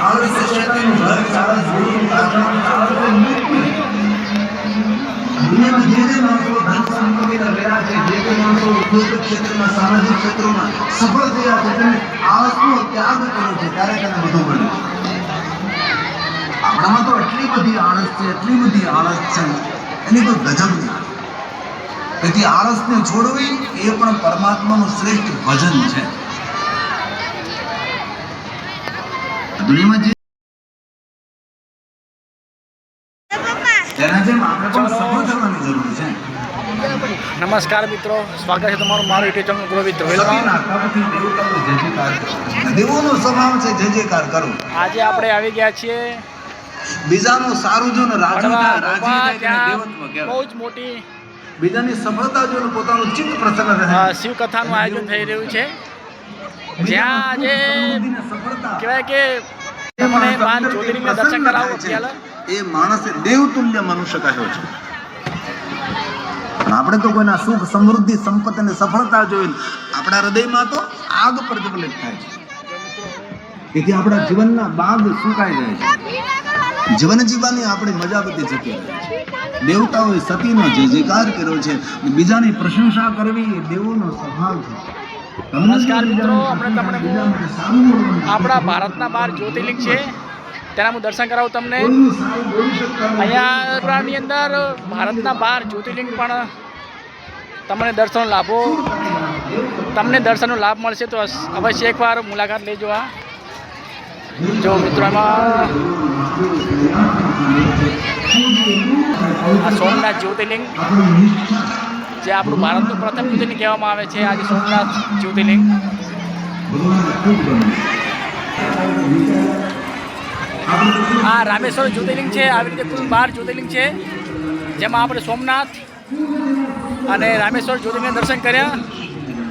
आलस से शैतान નું ઘર ચાલે જોડું કાઢવાનું ચાલે તો મૃત્યુ દુનિયામાં જે માણસો ધન સંપત્તિના વેરા છે જે માણસો ઉદ્યોગ ક્ષેત્રમાં સામાજિક ક્ષેત્રમાં સફળ થયા છે તેને આળસનો ત્યાગ કર્યો છે ત્યારે તેને બધું મળ્યું. આપણામાં તો એટલી બધી આળસ છે એની કોઈ ગજબ નહીં. તેથી આળસને છોડવી એ પણ પરમાત્માનું શ્રેષ્ઠ ભજન છે. દુનિયામાં જે તેના જેમ આપણે પણ સફળ થવાની જરૂર છે. નમસ્કાર મિત્રો, સ્વાગત છે તમારું મારું યુટ્યુબ ચેનલ ગ્રો વિથ રોહિલમાં. દેવોનો સ્વભાવ છે જય જયકાર કરો. આજે આપણે આવી ગયા છીએ બીજાનું સારું જો ને રાજી થાય તેને ત્યાં દેવત્વ કહેવાય. બહુ જ મોટી બીજાની સફળતા જો ને પોતાનું ચિત્ત પ્રસન્ન રહે. શિવ કથાનું આયોજન થઈ રહ્યું છે, જ્યાં આજે કહેવાય કે તમને 5 જ્યોતિર્લિંગના દર્શન કરાવો. એ માણસે દેવતુલ્ય મનુષ્ય કહ્યો છે. પણ આપણે તો કોઈના સુખ સમૃદ્ધિ સંપત્તિ અને સફળતા જોઈને આપણા હૃદયમાં તો આગ પ્રજ્વલિત થાય છે. તેથી આપણા જીવનના બાગ સુકાઈ જાય છે. જીવન જીવવાની આપણી મજા બધી જતી રહે છે. દેવતાઓએ સતીનો જય જયકાર કર્યો છે. બીજાની પ્રશંસા કરવી એ દેવોનો સ્વભાવ છે. નમસ્કાર મિત્રો, આપણે તમને આપણા ભારતના 12 જ્યોતિર્લિંગ છે તેના હું દર્શન કરાવું તમને. અહીંયાની અંદર ભારતના 12 જ્યોતિર્લિંગ પણ તમને દર્શનનો લાભ મળશે, તો અવશ્ય એકવાર મુલાકાત લેજો. જો મિત્રો, એમાં આ સોમનાથ જ્યોતિર્લિંગ જે આપણું ભારતનું પ્રથમ જ્યોતિર્લિંગ કહેવામાં આવે છે. આજે સોમનાથ જ્યોતિર્લિંગ આ રામેશ્વર જ્યોતિર્લિંગ છે. આવી રીતે કુલ 12 જ્યોતિર્લિંગ છે, જેમાં આપણે સોમનાથ અને રામેશ્વર જ્યોતિર્લિંગના દર્શન કર્યા.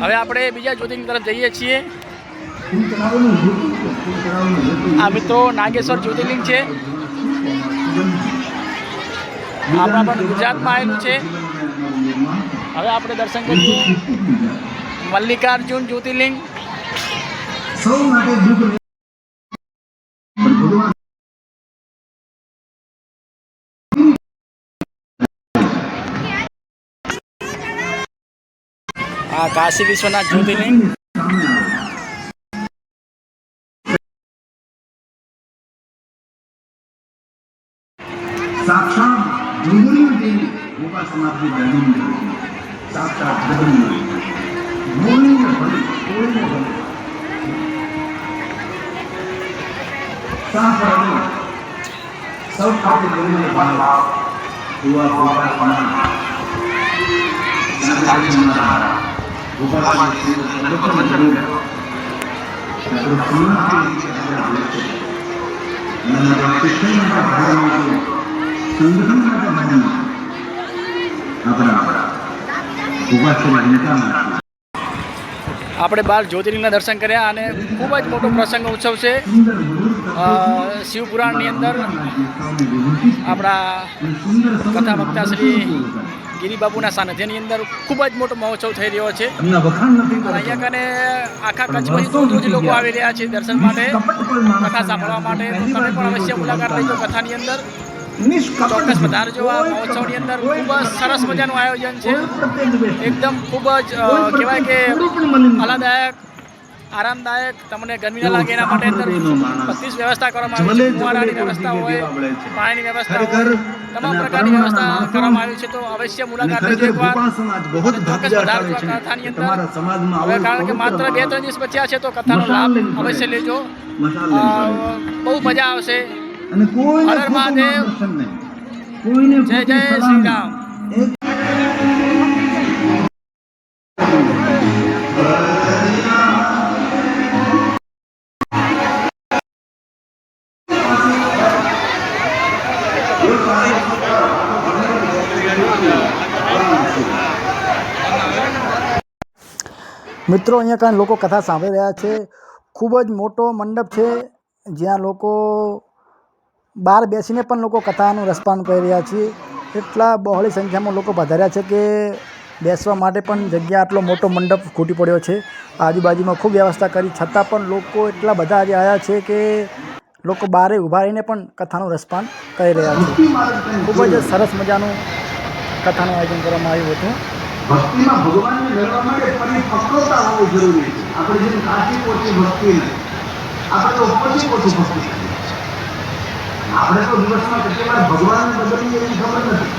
હવે આપણે બીજા જ્યોતિર્લિંગ તરફ જઈએ છીએ. આ મિત્રો નાગેશ્વર જ્યોતિર્લિંગ છે, આપણા પણ ગુજરાતમાં આવેલું છે. હવે આપણે દર્શન કરીએ મલ્લિકાર્જુન જ્યોતિર્લિંગ. આ કાશી વિશ્વનાથ જ્યોતિર્લિંગ. સાક્ષાત જગન્નાથજી ગોપાલ સમાજની દર્શન સાક્ષાત જગન્નાથ બોલીને ભલે સાંભળો સૌ ખાતે બોલીને ભલે હુઆ ગોપાલ સમાજ ગોપાલ આપણે 12 જ્યોતિર્લિંગના દર્શન કર્યા અને ખૂબ જ મોટો પ્રસંગ ઉત્સવ છે. શિવપુરાણની અંદર આપણા કથા વક્તા શ્રી ગિરિબાબુના સાનિધ્યની અંદર ખૂબ જ મોટો મહોત્સવ થઈ રહ્યો છે. અહીંયા કને આખા કચ્છમાંથી દૂર દૂરથી લોકો આવી રહ્યા છે દર્શન માટે, કથા સાંભળવા માટે. તો તમે પણ અવશ્ય મુલાકાત લેજો કથાની અંદર. ચોક્કસ પધારજો. આ મહોત્સવની અંદર ખૂબ જ સરસ મજાનું આયોજન છે. એકદમ ખૂબ જ કહેવાય કે આહલાદાયક, આરામદાયક, તમને ગરમી ન લાગે એના માટે અંદર બધી જ વ્યવસ્થા કરવામાં આવી છે. ફુવારાની વ્યવસ્થા હોય, પાણીની વ્યવસ્થા હોય, તમામ પ્રકારની વ્યવસ્થા કરવામાં આવી છે. તો અવશ્ય મુલાકાત લેજો એકવાર. ચોક્કસ પધારજો કથાની અંદર. હવે કારણ કે માત્ર 2-3 દિવસ બચ્યા છે, તો કથાનો લાભ અવશ્ય લેજો. બહુ મજા આવશે. હર હર મહાદેવ, જય જય શ્રી રામ. મિત્રો, અહીંયા કાંઈ લોકો કથા સાંભળી રહ્યા છે. ખૂબ જ મોટો મંડપ છે, જ્યાં લોકો બહાર બેસીને પણ લોકો કથાનું રસપાન કરી રહ્યા છે. એટલા બહોળી સંખ્યામાં લોકો પધાર્યા છે કે બેસવા માટે પણ જગ્યા, આટલો મોટો મંડપ ખૂટી પડ્યો છે. આજુબાજુમાં ખૂબ વ્યવસ્થા કરી છતાં પણ લોકો એટલા બધા આજે આવ્યા છે કે લોકો બહારે ઊભા રહીને પણ કથાનું રસપાન કરી રહ્યા છે. ખૂબ જ સરસ મજાનું કથાનું આયોજન કરવામાં આવ્યું હતું. ભક્તિમાં ભગવાનને મેળવવા માટે પરિપક્વતા હોવી જરૂરી છે. આપણે જેમ કાચી પોચી ભક્તિ નહીં, આપણે તો પછી પોચી ભક્તિ કરીએ. આપણે તો દિવસમાં કેટલી વાર ભગવાનને બદલીએ એની ખબર નથી.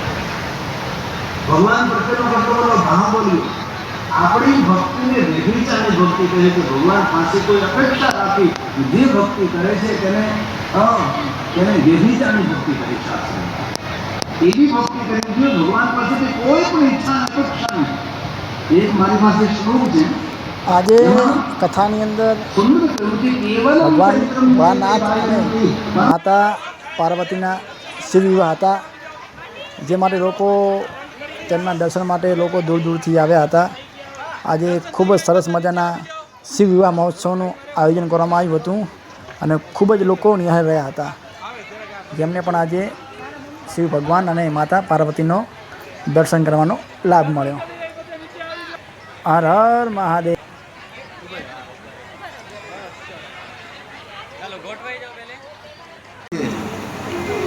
ભગવાન પ્રત્યેનો કેટલો બધો ભાવ બોલ્યો. આપણી ભક્તિને રેહીચાની ભક્તિ કહે છે. ભગવાન પાસે કોઈ અપેક્ષા રાખી જે ભક્તિ કરે છે તેને રેહીચાની ભક્તિ કરી શકશે. એવી ભક્તિ કરવી જોઈએ ભગવાન પાસેથી કોઈ પણ ઈચ્છા અપેક્ષા નહીં. એક મારી પાસે શ્લોક છે. આજે કથાની અંદર ભગવાન ભોળાનાથ અને માતા પાર્વતીના શિવ વિવાહ હતા, જે માટે લોકો તેમના દર્શન માટે લોકો દૂર દૂરથી આવ્યા હતા. આજે ખૂબ જ સરસ મજાના શિવ વિવાહ મહોત્સવનું આયોજન કરવામાં આવ્યું હતું અને ખૂબ જ લોકો નિહાળી રહ્યા હતા, જેમને પણ આજે શિવ ભગવાન અને માતા પાર્વતીનો દર્શન કરવાનો લાભ મળ્યો. હર હર મહાદેવ.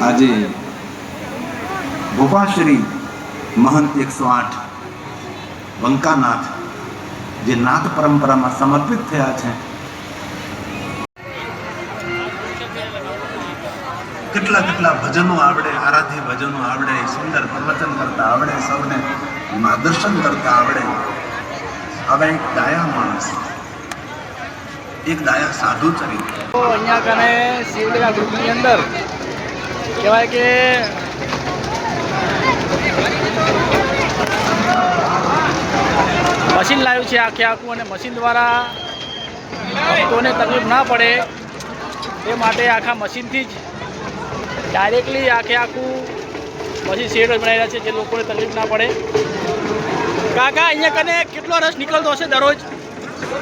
આજે ગોપાશ્રી મહંત 108 બંકાનાથ જે નાથ પરંપરામાં સમર્પિત થયા છે, કેટલા કેટલા ભજનો આવડે, આરાધ્ય ભજનો આવડે, સુંદર પ્રવચન કરતા આવડે, સૌને માર્ગદર્શન કરતા આવડે. હવે એક ડાયા માણસ, એક ડાયા સાધુ ચરિત્ર. તો અહીંયા કને શિવલિંગા ગ્રુપની અંદર કહેવાય કે મશીન લાવ્યું છે આખું, અને મશીન દ્વારા ભક્તોને તકલીફ ના પડે તે માટે આખા મશીનથી જ ડાયરેક્ટલી આખું મશીન શેડ બનાવી રહ્યા છે, જે લોકોને તકલીફ ના પડે. કાકા અહીંયા કને કેટલો રસ નીકળતો હશે દરરોજ?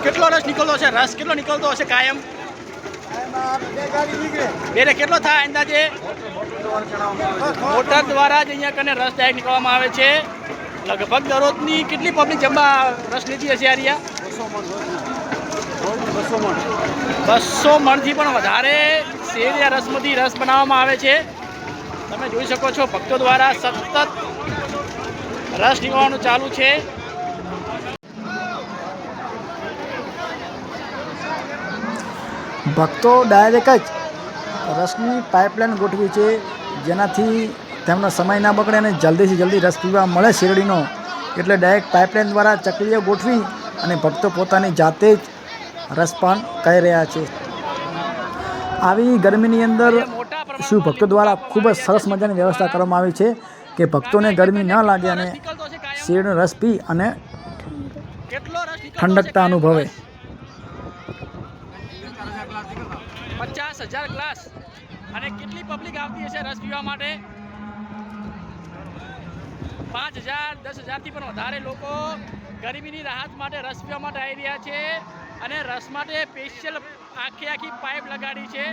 કેટલો રસ નીકળતો હશે? રસ કેટલો નીકળતો હશે કાયમ? બેને કેટલો થાય અંદાજે? મોટર દ્વારા જ અહીંયા કને રસ ડાયરેક્ટ નીકળવામાં આવે છે. લગભગ દરરોજની કેટલી પબ્લિક જમવા રસ લીધી હશે આરિયા? 200 મણથી પણ વધારે શેરિયા રસમાંથી રસ બનાવવામાં આવે છે. તમે જોઈ શકો છો ભક્તો દ્વારા સતત રસ નીકળવાનું ચાલુ છે. ભક્તો ડાયરેક્ટ જ રસની પાઇપલાઇન ગોઠવી છે, જેનાથી તેમનો સમય ના બગડે અને જલ્દીથી જલ્દી રસ પીવા મળે શેરડીનો. એટલે ડાયરેક્ટ પાઇપલાઇન દ્વારા ચકલીઓ ગોઠવી અને ભક્તો પોતાની જાતે જ રસપાન કરી રહ્યા છે. આવી ગરમીની અંદર શિવ ભક્તો દ્વારા ખૂબ જ સરસ મજાની વ્યવસ્થા કરવામાં આવી છે કે ભક્તોને ગરમી ન લાગે અને શેરડીનો રસ પી અને ઠંડકતા અનુભવે. 50,000 ગ્લાસ. અને કેટલી પબ્લિક આવતી હશે રસ પીવા માટે? 5,000 10,000થી પણ વધારે લોકો ગરમીની રાહત માટે રસ પીવા માટે આવી રહ્યા છે, અને રસ માટે સ્પેશિયલ આખી પાઇપ લગાડી છે.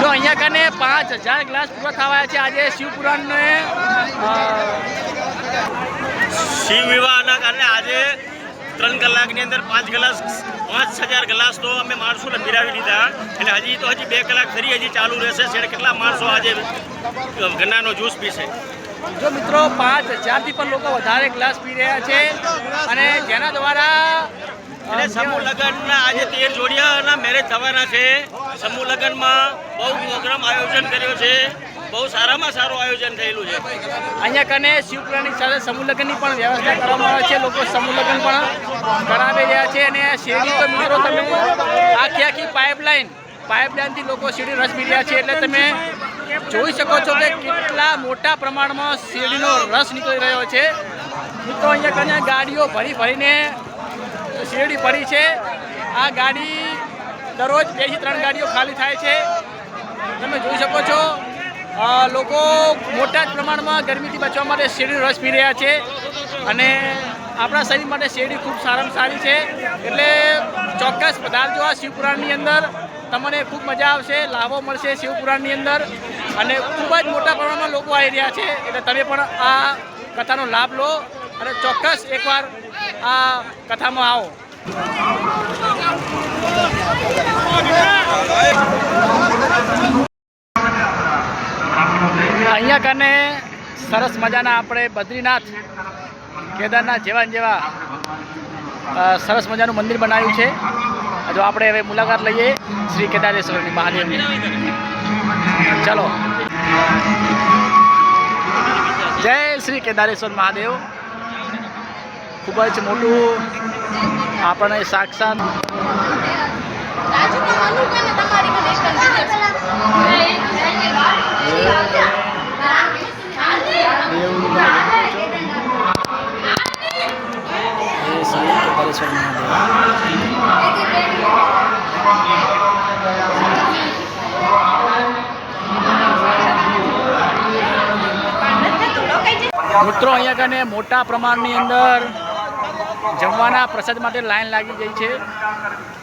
જો અહીંયા કને 5,000 ગ્લાસ પૂરા થવાયા છે આજે શિવપુરાણને શિવ વિવાહના કારણે આજે 3 કલાકની અંદર 5,000 ગ્લાસ તો અમે માણસોને પીરાવી દીધા, અને હજી 2 કલાક ફરી હજી ચાલુ રહેશે. કેટલા માણસો આજે ગન્નાનો જ્યુસ પીશે? જો મિત્રો 5,000થી પણ લોકો વધારે ગ્લાસ પી રહ્યા છે, અને જેના દ્વારા અને સમૂહ લગ્નના આજે 13 જોડિયાના મેરેજ થવાના છે. સમૂહ લગ્નમાં બહુ પ્રોગ્રામ આયોજન કર્યો છે, બહુ સારામાં સારું આયોજન થયેલું છે. અહીંયા કને શિવપુરાણની સાથે સમૂહ લગ્નની પણ વ્યવસ્થા કરવામાં આવે છે. લોકો સમૂહ લગ્ન પણ કરાવી રહ્યા છે, અને શેરડી તો મિત્રો તમે આખી પાઇપલાઇનથી લોકો શેરડી રસ પી રહ્યા છે. એટલે તમે જોઈ શકો છો કે કેટલા મોટા પ્રમાણમાં શેરડીનો રસ નીકળી રહ્યો છે. મિત્રો અહીંયા કને ગાડીઓ ભરીને શેરડી ભરી છે. આ ગાડી દરરોજ 2 થી 3 ગાડીઓ ખાલી થાય છે. તમે જોઈ શકો છો લોકો મોટા જ પ્રમાણમાં ગરમીથી બચવા માટે શેરડીનો રસ પી રહ્યા છે, અને આપણા શરીર માટે શેરડી ખૂબ સારામાં સારી છે. એટલે ચોક્કસ પધારજો આ શિવપુરાણની અંદર, તમને ખૂબ મજા આવશે, લાભો મળશે શિવપુરાણની અંદર, અને ખૂબ જ મોટા પ્રમાણમાં લોકો આવી રહ્યા છે. એટલે તમે પણ આ કથાનો લાભ લો અને ચોક્કસ એકવાર આ કથામાં આવો. સરસ મજાના આપણે બદ્રીનાથ કેદારનાથ જેવા સરસ મજાનું મંદિર બનાવ્યું છે. જો આપણે હવે મુલાકાત લઈએ શ્રી કેદારેશ્વરની મહાદેવની. ચલો, જય શ્રી કેદારેશ્વર મહાદેવ. ખૂબ જ મોટું આપણને સાક્ષાત મિત્રો અહીંયા કને મોટા પ્રમાણની અંદર જમવાના પ્રસાદ માટે લાઈન લાગી ગઈ છે.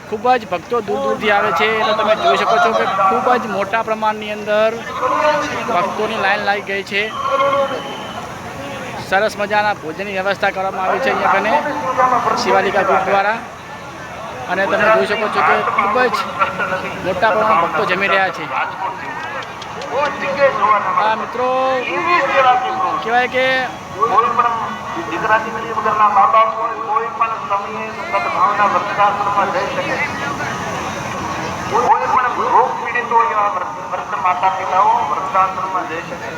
ખૂબ જ ભક્તો દૂર દૂરથી આવે છે. એટલે તમે જોઈ શકો છો કે ખૂબ જ મોટા પ્રમાણની અંદર ભક્તોની લાઈન લાગી ગઈ છે. સરસ મજાના ભોજનની વ્યવસ્થા કરવામાં આવી છે અહીંયા કને શિવાલિકા ગ્રુપ દ્વારા. અને તમે જોઈ શકો છો કે ખૂબ જ મોટા પ્રમાણમાં ભક્તો જમી રહ્યા છે. આ મિત્રો કહેવાય કે માતા પિતાઓ વૃદ્ધાશ્રમમાં જઈ શકે.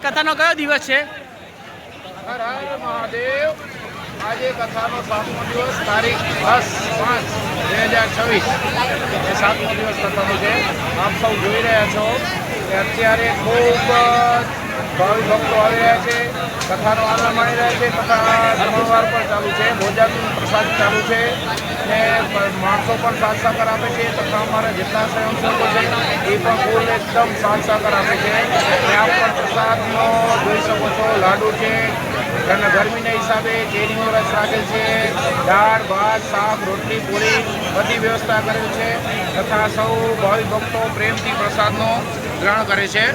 કથાનો કયો દિવસ છે? હર હર મહાદેવ. આજે કથાનો 7મો દિવસ, તારીખ 10/5/2026 એ 7મો દિવસ કથાનો છે. આપ સૌ જોઈ રહ્યા છો કે અત્યારે ખૂબ ભાવિ ભક્તો આવી રહ્યા છે, કથાનો આનંદ માણી રહ્યા છે. કથા જમણવાર પણ ચાલુ છે, ભોજન પ્રસાદ ચાલુ છે અને માણસો પણ સાથ સહકાર આપે છે. તથા અમારા જેટલા સ્વયંસેવકો છે એ પણ ફૂલ એકદમ સાથ સહકાર આપે છે. અને આપ પણ પ્રસાદનો જોઈ શકો છો, લાડુ છે, ગરમીના હિસાબે કેરીનો રસ રાખેલ છે, દાળ ભાત શાક રોટલી પૂરી બધી વ્યવસ્થા કરેલ છે. તથા સૌ ભાવિ ભક્તો પ્રેમથી પ્રસાદનો ગ્રહણ કરે છે.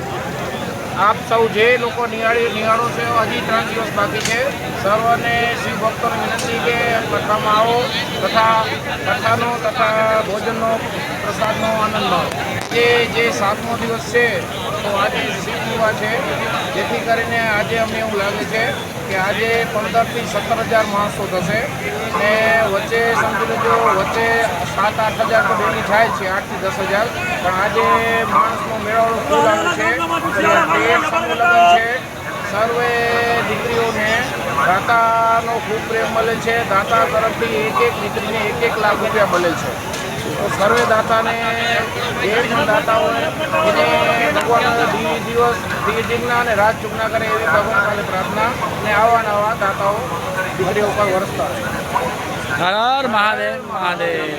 આપ સૌ જે લોકો નિહાળો છે હજી 3 દિવસ બાકી છે. સર્વને શિવ ભક્તોને વિનંતી કે કથામાં આવો તથા કથાનો તથા ભોજનનો પ્રસાદનો આનંદ લો. જે 7મો દિવસ છે તો આજે શિવ વિવાહ છે, જેથી કરીને આજે અમને એવું લાગે છે કે આજે 15,000 થી 17,000 માણસો થશે ને વચ્ચે સમજી લેજો વચ્ચે 7-8 હજાર તો ડેલી થાય છે, 8 થી 10,000. પણ આજે માણસનો મેળાવડો ફૂલ આવે છે. સર્વે દીકરીઓને દાતાનો ખૂબ પ્રેમ મળે છે. દાતા તરફથી એક દીકરીને 1 લાખ રૂપિયા મળે છે. તો સર્વે દાતાને જે પણ દાતા હોય એને ભગવાન દિવસના અને રાત ચૂકના કરે એવી ભગવાન પાસે પ્રાર્થના અને આવા નવા દાતાઓ દીકરીઓ ઉપર વરસતા રહે. હર હર મહાદેવ મહાદેવ.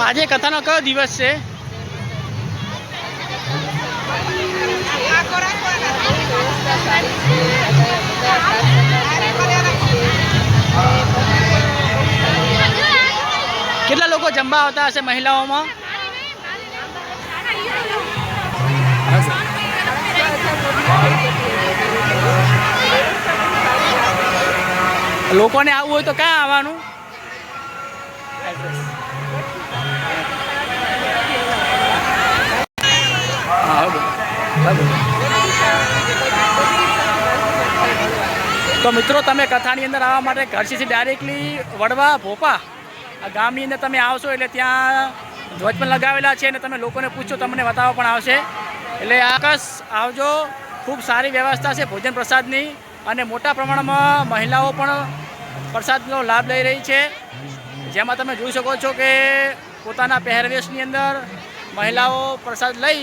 આજે કથાનો કયો દિવસ છે? કેટલા લોકો જમવા આવતા હશે મહિલાઓમાં? લોકોને આવવું હોય તો ક્યાં આવવાનું? તો મિત્રો તમે કથાની અંદર આવવા માટે ઘરથી ડાયરેક્ટલી વડવા ભોપા આ ગામની અંદર તમે આવશો એટલે ત્યાં ધ્વજ પણ લગાવેલા છે અને તમે લોકોને પૂછો તમને બતાવવા પણ આવશે. એટલે આકસ આવજો. ખૂબ સારી વ્યવસ્થા છે ભોજન પ્રસાદની અને મોટા પ્રમાણમાં મહિલાઓ પણ પ્રસાદનો લાભ લઈ રહી છે. જેમાં તમે જોઈ શકો છો કે પોતાના પહેરવેશની અંદર મહિલાઓ પ્રસાદ લઈ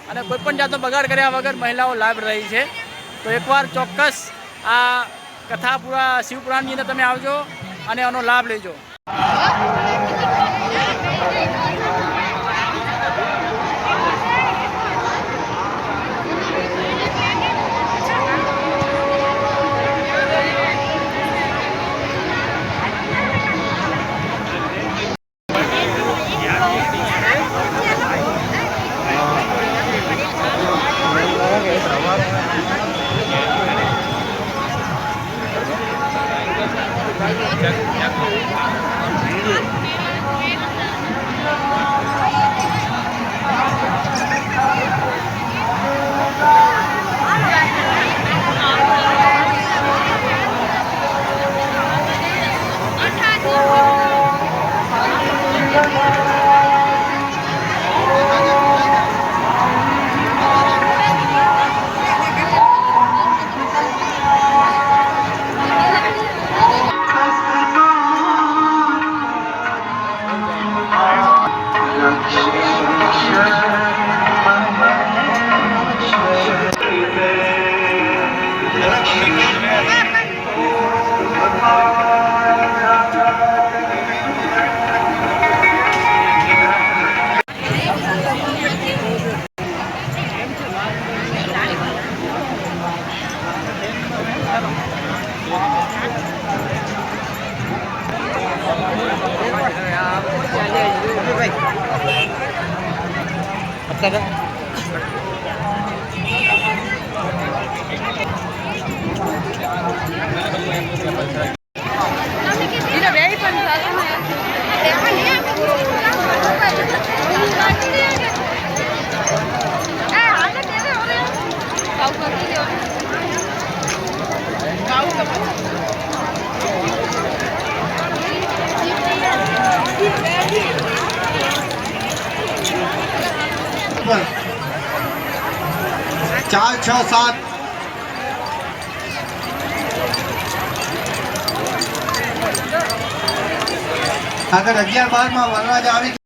અને કોઈપણ જાતનો બગાડ કર્યા વગર મહિલાઓ લાભ રહી છે. તો એકવાર ચોક્કસ આ કથાપુરા શિવપુરાણની અંદર તમે આવજો અને આનો લાભ લેજો. 4, 6, 7. આગળ 11, 12 માં વરરાજા આવી ગયા.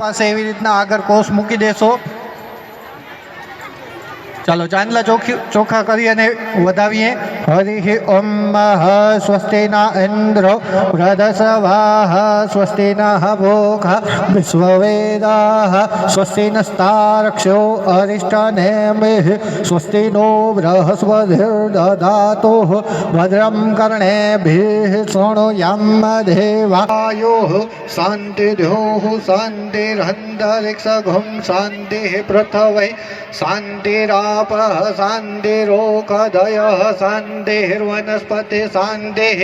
પાસે એવી રીતના આગળ કોષ મૂકી દેશો. ચાલો ચાંદલા ચોખા કરી અને વધાવીએ. હરિ ઓમ સ્વસ્તિના ઇન્દ્રો વૃધસ્વાહ સ્વસ્તિના ભોગા વિશ્વવેદાઃ સ્વસ્તિનસ્તારક્ષો અરિષ્ટનેમિઃ સ્વસ્તિનો બૃહસ્પતિર્દધાતુ ભદ્રં કર્ણેભિઃ શૃણુયામ દેવાયોઃ શાન્તિર્યોઃ શાન્તિરन्तરિક્ષગું શાન્તિः પૃથ્વૈ શાન્તિરાપः શાन्तिरोषधयः शान्तिर्वनस्पतिः शान्तिः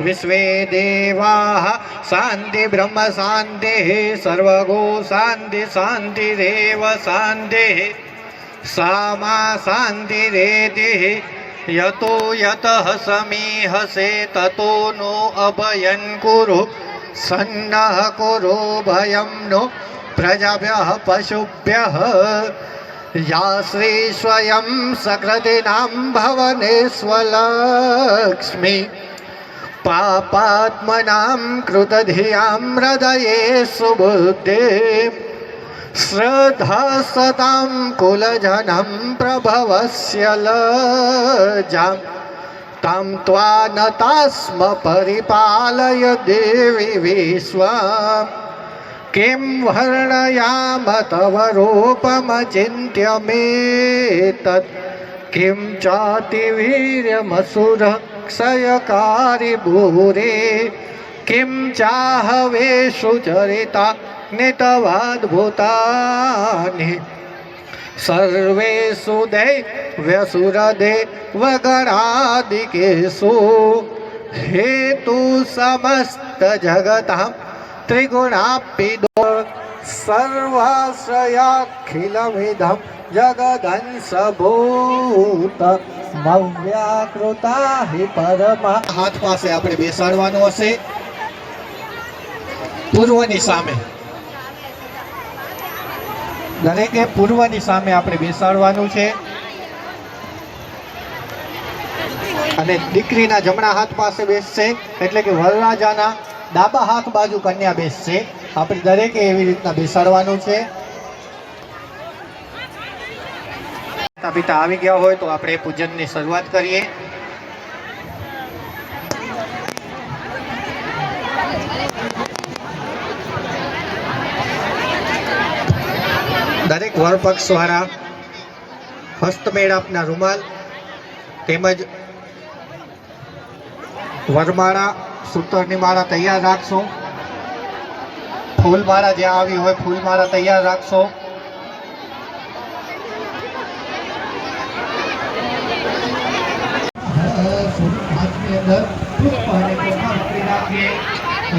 विश्वे देवाः शान्ति ब्रह्म शान्तिः सर्वगो शान्ति शान्तिरेव शान्तिः सामा शान्तिरेतिः यतो यतः समीहसे ततो नो अभयं कुरु सन्नः कुरु भयं नो प्रजाभ्यः पशुभ्यः या श्री स्वयं सकृतिनां भवनेष्वलक्ष्मी पापात्मनां कृतधियां हृदये सुबुद्धे श्रद्धा सतां कुलजनं प्रभवस्य लज्जां तां त्वानतास्म परिपालय देवी विश्वम् किं वर्णयाम तव रूपमचिन्त्यमेतत् किं चातिवीर्यमसुरः क्षयकारि भूरे किं चाहवेषु चरिता नितवाद्भुतानि सर्वेषु दैव्यसुरदेवगणादिकेषु हेतु समस्तजगतां त्रिगुणापिदो सर्वाश्रयाखिलमिदं जगदंशभूत मव्याकृता हि परमा. હાથ પાસે આપણે બેસાડવાનું હશે પૂર્વની સામે. દરેકે પૂર્વની સામે આપણે બેસાડવાનું છે અને દીકરીના જમણા હાથ પાસે બેસશે એટલે કે વરરાજાના ડાબા હાથ બાજુ કન્યા બેસશે. આપણે દરેકે એવી રીતના બેસાડવાનું છે. માતા પિતા આવી ગયા હોય તો આપણે પૂજનની શરૂઆત કરીએ. દરેક વર પક્ષ વાળા હસ્તમેળાપના રૂમાલ તેમજ વરમાળા સૂતરની માળા તૈયાર રાખશો. ફૂલમાળા જ્યાં આવી હોય ફૂલમાળા તૈયાર રાખશો. હાથની અંદર પુષ્પ અને ચોખા મૂકી રાખીએ. ઓમ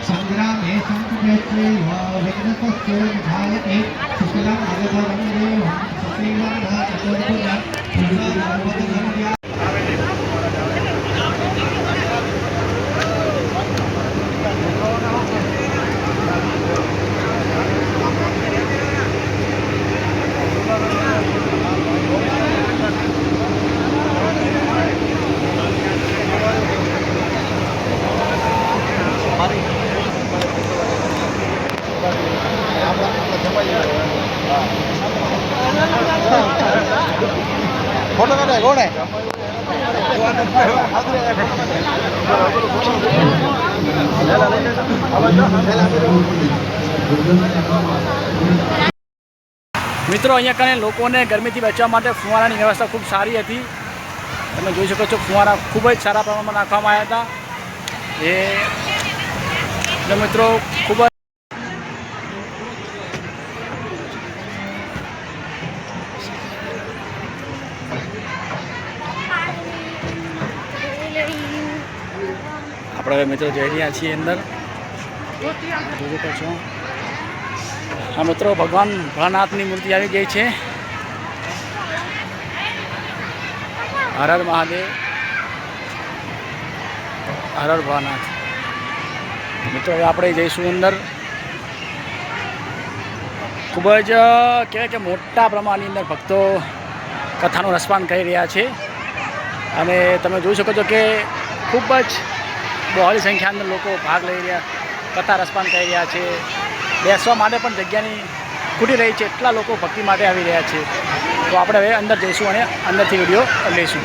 संग्रामे संकुले विघ्नपश्चेधायते शुक्लं अवधरं चतुर्भुजा ફોટો કાઢે કોણે મિત્રો અહીંયા કને લોકોને ગરમીથી બચવા માટે ફુવારાની વ્યવસ્થા ખૂબ સારી હતી. તમે જોઈ શકો છો ફુવારા ખૂબ જ સારા પ્રમાણમાં નાખવામાં આવ્યા હતા. એ મિત્રો ખૂબ જ આપણે હવે મિત્રો જઈ રહ્યા છીએ અંદર. જોઈ શકો છો હા મિત્રો, ભગવાન ભોળાનાથની મૂર્તિ આવી ગઈ છે. હર હર મહાદેવ, હર હર ભોળાનાથ. મિત્રો હવે આપણે જઈશું અંદર. ખૂબ જ કહેવાય કે મોટા પ્રમાણની અંદર ભક્તો કથાનું રસપાન કરી રહ્યા છે અને તમે જોઈ શકો છો કે ખૂબ જ બહોળી સંખ્યાની અંદર લોકો ભાગ લઈ રહ્યા, કથા રસપાન કરી રહ્યા છે. બેસવા માટે પણ જગ્યાની ખૂટી રહી છે, એટલા લોકો ભક્તિ માટે આવી રહ્યા છે. તો આપણે હવે અંદર જઈશું અને અંદરથી વિડીયો લઈશું.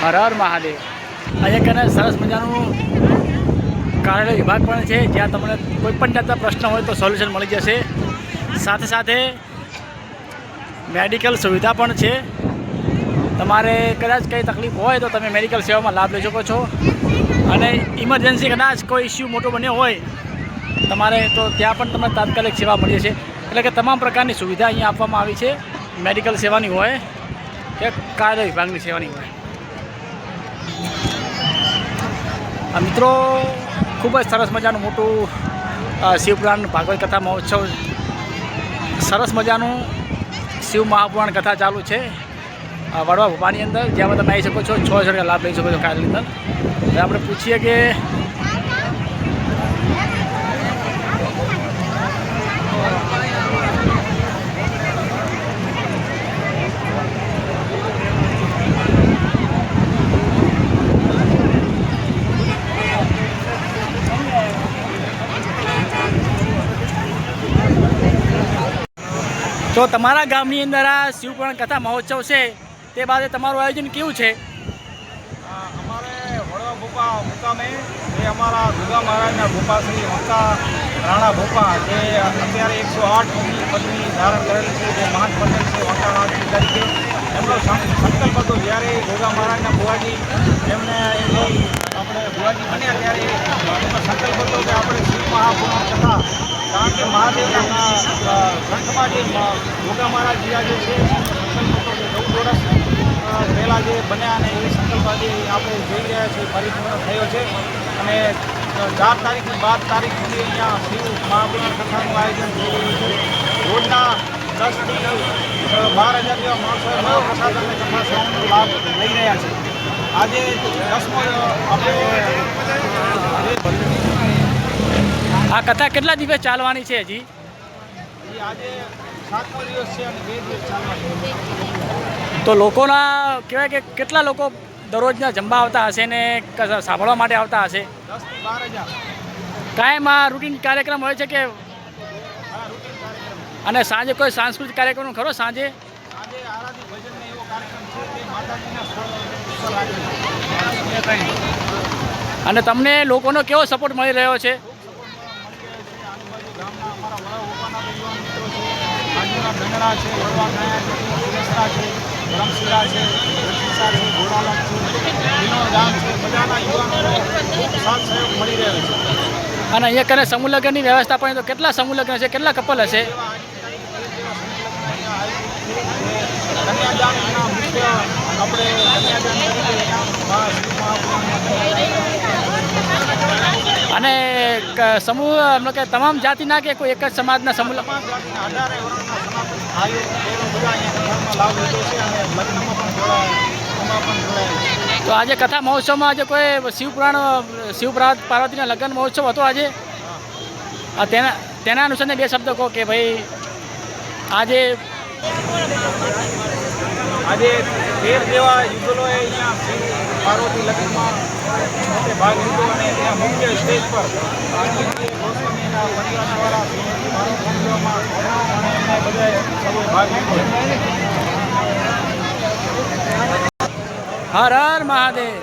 હર હર મહાદેવ. અહીંયા કને સરસ મજાનું કાર્યાલય વિભાગ પણ છે, જ્યાં તમને કોઈ પણ જાતના પ્રશ્ન હોય તો સોલ્યુશન મળી જશે. સાથે સાથે મેડિકલ સુવિધા પણ છે. તમારે કદાચ કંઈ તકલીફ હોય તો તમે મેડિકલ સેવામાં લાભ લઈ શકો છો. અને ઇમરજન્સી કદાચ કોઈ ઇસ્યુ મોટો બન્યો હોય તમારે, તો ત્યાં પણ તમને તાત્કાલિક સેવા મળી જશે. એટલે કે તમામ પ્રકારની સુવિધા અહીંયા આપવામાં આવી છે, મેડિકલ સેવાની હોય કે કાર્યાલય વિભાગની સેવાની હોય. મિત્રો ખૂબ જ સરસ મજાનું મોટું શિવપુરાણ ભાગવત કથા મહોત્સવ, સરસ મજાનું શિવ મહાપુરાણ કથા ચાલુ છે વડવા ભોપાની અંદર, જ્યાં તમે આવી શકો છો. 6 લાભ લઈ શકો છો કાર્યાલયની અંદર. હવે આપણે પૂછીએ કે તો તમારા ગામની અંદર આ શિવપુરાણ કથા મહોત્સવ છે, તે બાદ તમારું આયોજન કેવું છે? અમારે વડવા ભોપા મુકામે એ અમારા દુર્ગા મહારાજના ભોપા શ્રી વંકા રાણા ભોપા, જે અત્યારે 108 પદવી ધારણ કરેલ છે, જે મહાન પટેલ છે વંકાનાથજી તરીકે. એમનો સંકલ્પ હતો જ્યારે દુર્ગા મહારાજના બુવાજી એમને આપણે બુવાજી બન્યા ત્યારે એમનો સંકલ્પ હતો કે આપણે શિવ મહાપુરાણ કથા, કારણ કે મહાદેવના ગ્રંથમાં જે દુર્ગા મહારાજ જે છે સંકલ્પ હતો કે 14 વર્ષ પહેલાં જે બન્યા અને એ સંકલ્પ આજે આપણે જોઈ રહ્યા છીએ પરિપૂર્ણ થયો છે. અને 4 તારીખથી 12 તારીખ સુધી અહીંયા શિવ મહાપુરાણ કથાનું આયોજન થઈ રહ્યું છે. રોજના 10 થી 12,000 જેવા માણસો પ્રસાદ અને કથા સેવાનો લાભ લઈ રહ્યા છે. આજે 10મો આપણે આ કથા કેટલા દિવસ ચાલવાની છે? હજી આજે 7મો દિવસ છે અને 2 દિવસ ચાલવાની. તો લોકોના કહેવાય કે કેટલા લોકો દરરોજના જમવા આવતા હશે ને સાંભળવા માટે આવતા હશે? 10 થી 12,000. કાયમ આ રૂટીન કાર્યક્રમ હોય છે કે? અને સાંજે કોઈ સાંસ્કૃતિક કાર્યક્રમ ખરો? સાંજે આરાધી ભજન ને એવો કાર્યક્રમ છે તે માતાજીના સ્થળ. અને તમને લોકોનો કેવો સપોર્ટ મળી રહ્યો છે? આજુબાજુ ગામના અમારા વડા ભોપાના યુવાન મિત્રો છે, આજુના ગંગડા છે, વડવા ગાયા છે, સુરેસ્તા છે, રમશીરા છે, રચિસા છે, ઘોડાલાલ છે, વિનોદ ગામ છે, બધાના યુવાનોનો ખૂબ સાથ સહયોગ મળી રહ્યો છે. અને અહીંયા કરે સમૂહ લગ્નની વ્યવસ્થા પણ, તો કેટલા સમૂહ લગ્ન છે, કેટલા કપલ હશે? કન્યાદાનના મુખ્ય આપણે કન્યાદાન અને સમૂહ એટલે કે તમામ જાતિના કે કોઈ એક જ સમાજના સમૂહ? તમામ જાતિના 18 વર્ષના સનાતન ભાઈઓ બહેનો બધા અહીંયા કથામાં લાભ લીધો છે અને લગ્નમાં પણ જોડાયા. તો આજે કથા મહોત્સવમાં આજે કોઈ શિવ પાર્વતીના લગ્ન મહોત્સવ હતો આજે? તેના અનુસંધાને 2 શબ્દ કહો કે ભાઈ આજે 13 જેવા યુગલોએ અહીંયા શિવ પાર્વતી લગ્નમાં ભાગ લીધો અને ત્યાં મુખ્ય સ્ટેજ પર ગોસ્વામીના પરિવારવાળા પાર્વતીમાં અને એમને બધાએ સૌએ ભાગ લીધો. હર હર મહાદેવ.